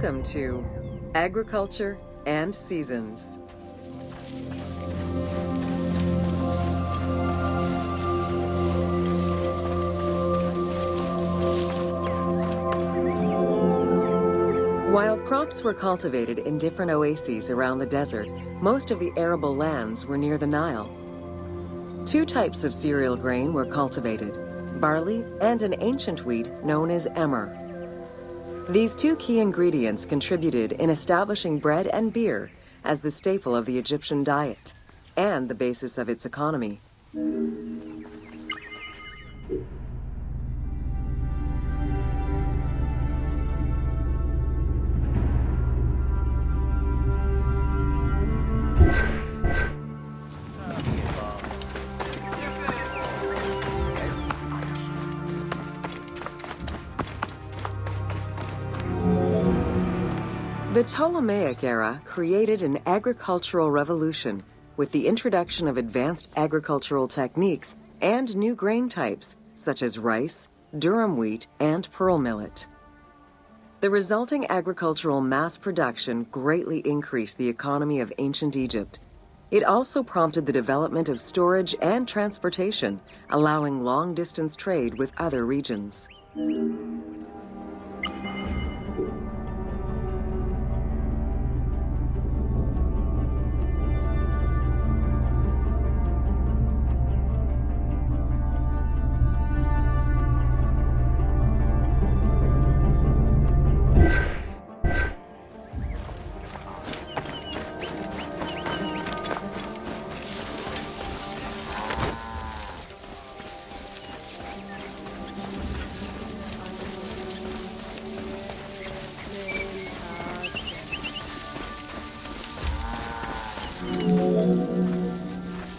Welcome to Agriculture and Seasons. While crops were cultivated in different oases around the desert, most of the arable lands were near the Nile. Two types of cereal grain were cultivated, barley and an ancient wheat known as emmer. These two key ingredients contributed in establishing bread and beer as the staple of the Egyptian diet and the basis of its economy. The Ptolemaic era created an agricultural revolution with the introduction of advanced agricultural techniques and new grain types such as rice, durum wheat, and pearl millet. The resulting agricultural mass production greatly increased the economy of ancient Egypt. It also prompted the development of storage and transportation, allowing long-distance trade with other regions.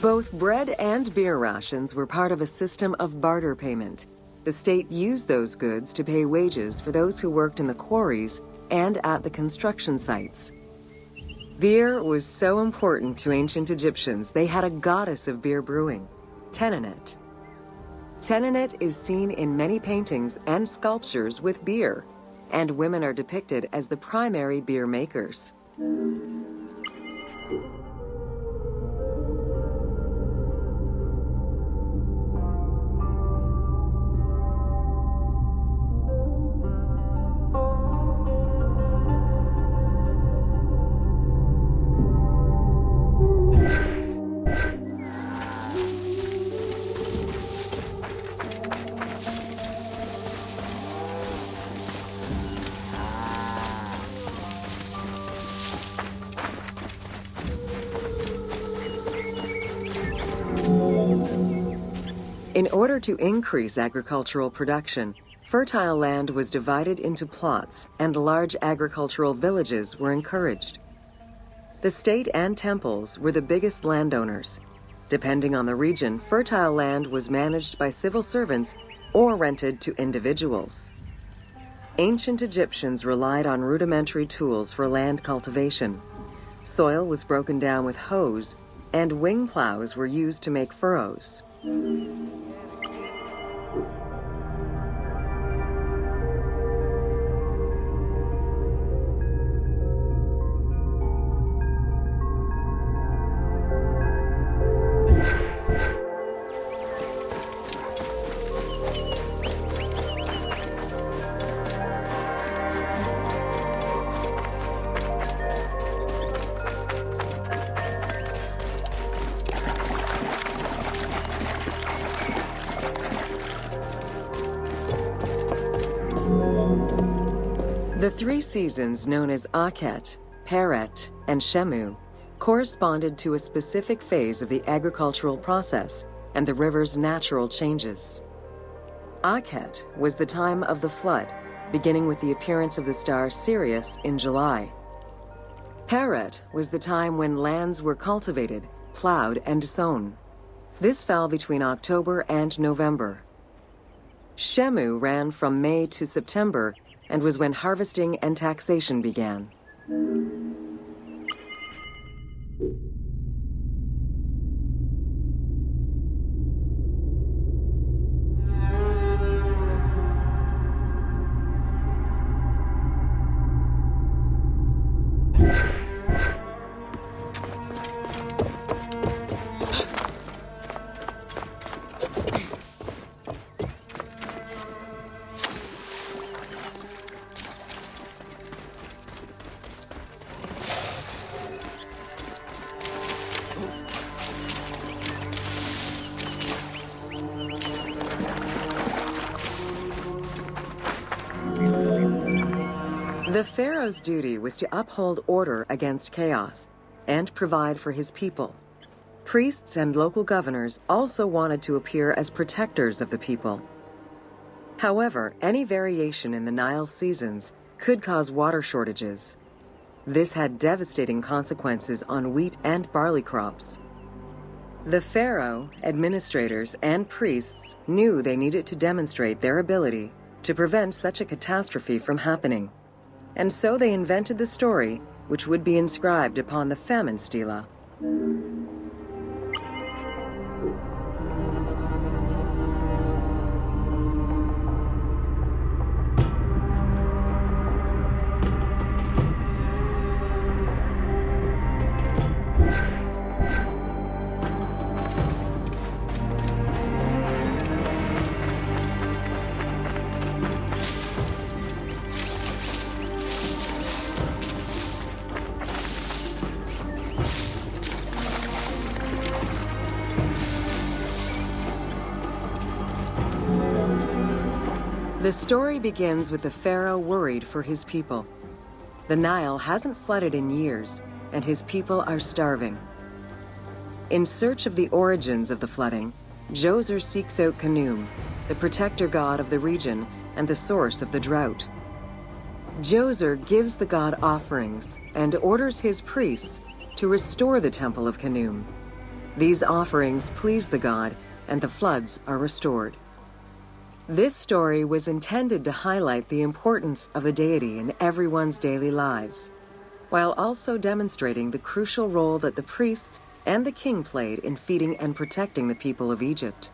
Both bread and beer rations were part of a system of barter payment. The state used those goods to pay wages for those who worked in the quarries and at the construction sites. Beer was so important to ancient Egyptians, they had a goddess of beer brewing, Tenenet. Tenenet is seen in many paintings and sculptures with beer, and women are depicted as the primary beer makers. In order to increase agricultural production, fertile land was divided into plots and large agricultural villages were encouraged. The state and temples were the biggest landowners. Depending on the region, fertile land was managed by civil servants or rented to individuals. Ancient Egyptians relied on rudimentary tools for land cultivation. Soil was broken down with hoes, and wing plows were used to make furrows. The three seasons known as Akhet, Peret, and Shemu corresponded to a specific phase of the agricultural process and the river's natural changes. Akhet was the time of the flood, beginning with the appearance of the star Sirius in July. Peret was the time when lands were cultivated, plowed, and sown. This fell between October and November. Shemu ran from May to September and was when harvesting and taxation began. The pharaoh's duty was to uphold order against chaos and provide for his people. Priests and local governors also wanted to appear as protectors of the people. However, any variation in the Nile's seasons could cause water shortages. This had devastating consequences on wheat and barley crops. The pharaoh, administrators, and priests knew they needed to demonstrate their ability to prevent such a catastrophe from happening. And so they invented the story, which would be inscribed upon the famine stela. The story begins with the pharaoh worried for his people. The Nile hasn't flooded in years, and his people are starving. In search of the origins of the flooding, Djoser seeks out Khnum, the protector god of the region and the source of the drought. Djoser gives the god offerings and orders his priests to restore the temple of Khnum. These offerings please the god, and the floods are restored. This story was intended to highlight the importance of the deity in everyone's daily lives, while also demonstrating the crucial role that the priests and the king played in feeding and protecting the people of Egypt.